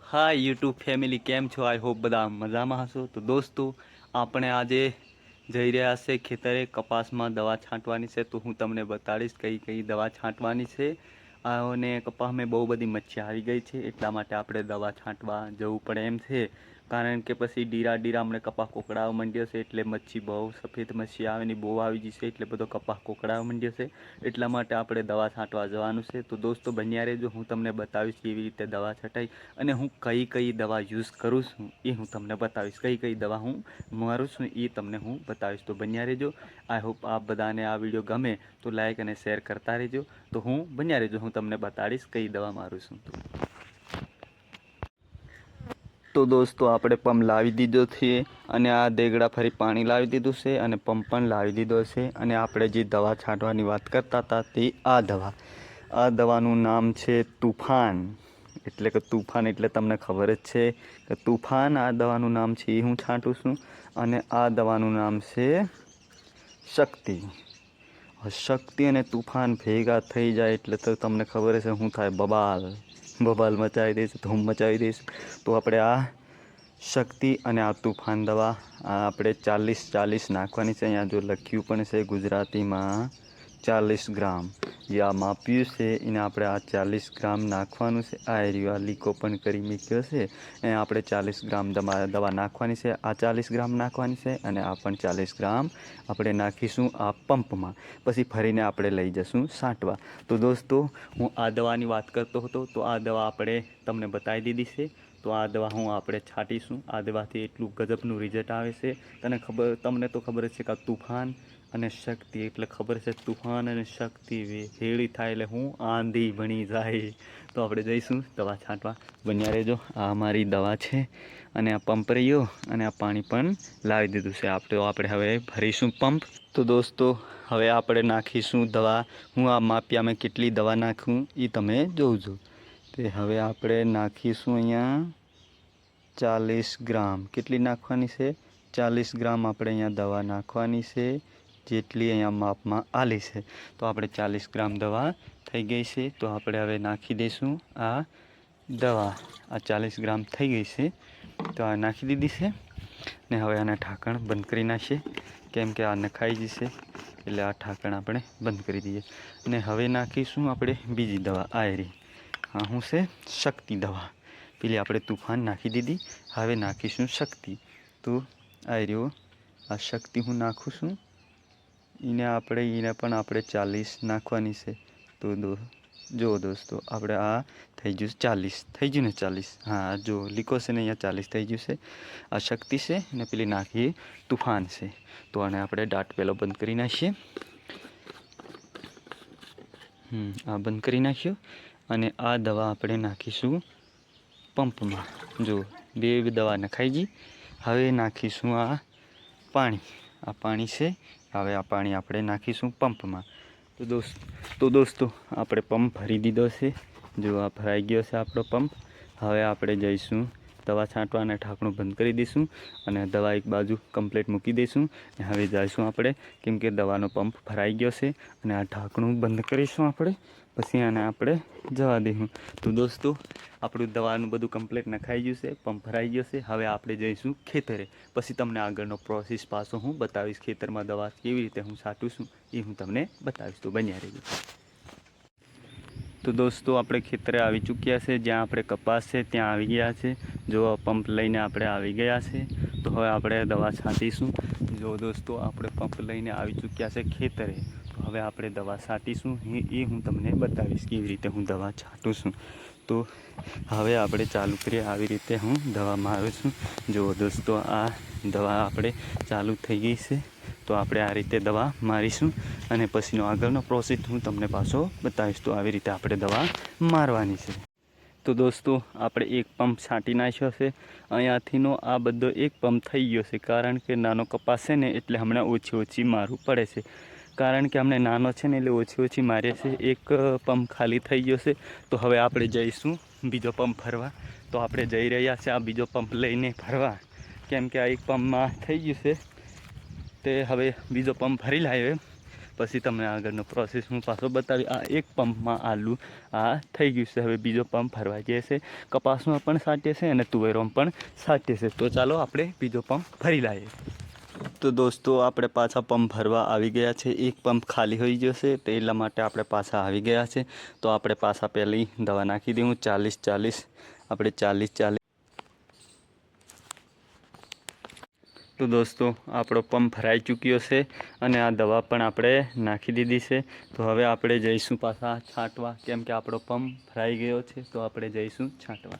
Hi YouTube family केम छो। I hope बदा मजा में हशो। तो दोस्तों આપણે આજે જઈ રહ્યા છે ખેતરે કપાસમાં દવા છાંટવાની છે। તો હું તમને બતાડીશ કઈ કઈ દવા છાંટવાની છે। અને કપાસમાં બહુ બધી મચ્છી આવી ગઈ છે એટલા માટે આપણે દવા છાંટવા જવું પડે એમ છે। કારણ કે પછી ડીરા ડીરા હમણે કપાસ કોકડાવા માંડ્યો છે એટલે મચ્છી બહુ સફેદ મચ્છી આવે ને બહુ આવી જશે એટલે બધો કપાસ કોકડાવા માંડ્યો છે। એટલા માટે આપણે દવા છાંટવા જવાનું છે। તો દોસ્તો બન્યા રહેજો, હું તમને બતાવીશ કેવી રીતે દવા છટાઈ અને હું કઈ કઈ દવા યુઝ કરું છું એ હું તમને બતાવીશ। કઈ કઈ દવા હું મારું છું એ તમને હું બતાવીશ। તો બન્યા રહેજો। આઈ હોપ આપ બધાને આ વિડીયો ગમે તો લાઈક અને શેર કરતા રહેજો। તો હું બન્યા રહેજો, હું તમને બતાડીશ કઈ દવા મારું છું। તો દોસ્તો આપણે પંપ લાવી દીધો છે અને આ દેગડા ફરી પાણી લાવી દીધું છે અને પંપ પણ લાવી દીધો છે। અને આપણે જે દવા છાંટવાની વાત કરતા હતા તે આ દવાનું નામ છે તુફાન। એટલે કે તુફાન એટલે તમને ખબર જ છે કે તુફાન આ દવાનું નામ છે એ હું છાંટું છું। અને આ દવાનું નામ છે શક્તિ। શક્તિ અને તુફાન ભેગા થઈ જાય એટલે તો તમને ખબર છે શું થાય, બબાલ મચાવી દઈશ, ધૂમ મચાવી દઈશ। તો આપણે આ શક્તિ અને આ તુફાન દવા આપણે 40-40 નાખવાની છે। અહીંયા જો લખ્યું પણ છે ગુજરાતીમાં 40 ગ્રામ, જે આ માપ્યું છે એને આપણે આ 40 ગ્રામ નાખવાનું છે। આ એરિયો આ લીકો પણ કરી મૂક્યો છે, અહીંયા આપણે 40 ગ્રામ દવા નાખવાની છે। આ 40 ગ્રામ નાખવાની છે અને આ પણ 40 ગ્રામ આપણે નાખીશું આ પંપમાં। પછી ફરીને આપણે લઈ જશું છાંટવા। તો દોસ્તો હું આ દવાની વાત કરતો હતો તો આ દવા આપણે તમને બતાવી દીધી છે। તો આ દવા હું આપણે છાંટીશું। આ દવાથી એટલું ગજબનું રિઝલ્ટ આવે છે। તમને તો ખબર છે કે આ તુફાન અને શક્તિ એટલે ખબર છે, તુફાન અને શક્તિ ભેળી થાય એટલે હું આંધી બની જાય। તો આપણે જઈશું દવા છાંટવા, બન્યા રહેજો। આ અમારી દવા છે અને આ પંપ રહ્યો અને આ પાણી પણ લાવી દીધું છે આપણે હવે ભરીશું પંપ। તો દોસ્તો હવે આપણે નાખીશું દવા। હું આ માપ્યામાં કેટલી દવા નાખું એ તમે જોજો। તે હવે આપણે નાખીશું અહીંયા 40 ગ્રામ। કેટલી નાખવાની છે? 40 ગ્રામ આપણે અહીંયા દવા નાખવાની છે, જેટલી અહીંયા માપમાં આલી છે। તો આપણે 40 ગ્રામ દવા થઈ ગઈ છે। તો આપણે હવે નાખી દઈશું આ દવા। આ 40 ગ્રામ થઈ ગઈ છે તો આ નાખી દીધી છે ને હવે આને ઢાંકણ બંધ કરી નાખીએ, કેમ કે આ નખાઈ જશે એટલે આ ઢાંકણ આપણે બંધ કરી દઈએ। અને હવે નાખીશું આપણે બીજી દવા। આ રહી, હા શું છે? શક્તિ દવા। પેલી આપણે તુફાન નાખી દીધી, હવે નાખીશું શક્તિ। તો આ રહ્યો આ શક્તિ હું નાખું છું, એને પણ આપણે 40 નાખવાની છે। તો જો દોસ્તો આપણે આ થઈ ગયું 40, થઈ ગયું ને 40? હા જો લીકો છે ને અહીંયા 40 થઈ ગયું છે। આ શક્તિ છે ને પેલી નાખીએ તુફાન છે। તો આને આપણે દાંત પહેલો બંધ કરી નાખીએ। આ બંધ કરી નાખ્યો અને આ દવા આપણે નાખીશું પંપમાં। જો બે દવા નખાઈ ગઈ। હવે નાખીશું આ પાણી। આ પાણી છે, હવે આ પાણી આપણે નાખીશું પંપમાં। તો દોસ્તો આપણે પંપ ભરી દીધો છે। જો આ ભરાઈ ગયો છે આપણો પંપ। હવે આપણે જઈશું દવા છાંટવા અને ઢાંકણું બંધ કરી દઈશું અને દવા એક બાજુ કમ્પ્લીટ મૂકી દઈશું। હવે જઈશું આપણે, કેમ કે દવાનો પંપ ભરાઈ ગયો છે અને આ ઢાંકણું બંધ કરીશું આપણે, પછી આને આપણે જવા દઈશું। તો દોસ્તો આપણું દવાનું બધું કમ્પ્લીટ નખાઈ ગયું છે, પંપ ભરાઈ ગયો છે। હવે આપણે જઈશું ખેતરે, પછી તમને આગળનો પ્રોસેસ પાછો હું બતાવીશ। ખેતરમાં દવા કેવી રીતે હું છાંટું છું એ હું તમને બતાવીશ। તો બન્યા રહેજો। તો દોસ્તો આપણે ખેતરે આવી ચૂક્યા છે, જ્યાં આપણે કપાસ છે ત્યાં આવી ગયા છે। જો પંપ લઈને આપણે આવી ગયા છે તો હવે આપણે દવા છાંટીશું। જો દોસ્તો આપણે પંપ લઈને આવી ચૂક્યા છે ખેતરે, તો હવે આપણે દવા છાંટીશું એ હું તમને બતાવીશ કેવી રીતે હું દવા છાંટું છું। તો હવે આપણે ચાલુ કરીએ, આવી રીતે હું દવા મારું છું। જો દોસ્તો આ દવા આપણે ચાલુ થઈ ગઈ છે, તો આપણે આ રીતે દવા મારીશું અને પછીનો આગળનો પ્રોસેસ હું તમને પાછો બતાવીશ। તો આવી રીતે આપણે દવા મારવાની છે। તો દોસ્તો આપણે એક પંપ છાંટી નાખ્યો છે। અહીંયાથીનો આ બધો એક પંપ થઈ ગયો છે, કારણ કે નાનો કપાસ છે ને એટલે હમણાં ઓછી મારવું પડે છે। કારણ કે અમને નાનો છે ને એટલે ઓછી મારીએ છીએ। એક પંપ ખાલી થઈ ગયો છે, તો હવે આપણે જઈશું બીજો પંપ ભરવા। તો આપણે જઈ રહ્યા છીએ આ બીજો પંપ લઈને ભરવા, કેમ કે આ એક પંપમાં થઈ ગયું છે તે હવે બીજો પંપ ભરી લાવીએ પછી તમને આગળનો પ્રોસેસ હું પાછો બતાવી. આ એક પંપમાં આલુ આ થઈ ગયું છે. હવે બીજો પંપ ભરવા જાય છે. કપાસમાં પણ છાંટે છે અને તુવેરોમાં પણ છાંટે છે. તો ચાલો આપણે બીજો પંપ ભરી લાવીએ. તો દોસ્તો આપણે પાછા પંપ ભરવા આવી ગયા છે. એક પંપ ખાલી હોઈ જશે તો એટલા માટે આપણે પાછા આવી ગયા છે. તો આપણે પાછા પહેલી દવા નાખી દઉં 40-40. આપણે 40-40. તો દોસ્તો આપણો પંપ ભરાઈ ચૂક્યો છે અને આ દવા પણ આપણે નાખી દીધી છે. તો હવે આપણે જઈશું પાછા છાંટવા, કેમ કે આપણો પંપ ભરાઈ ગયો છે. તો આપણે જઈશું છાંટવા.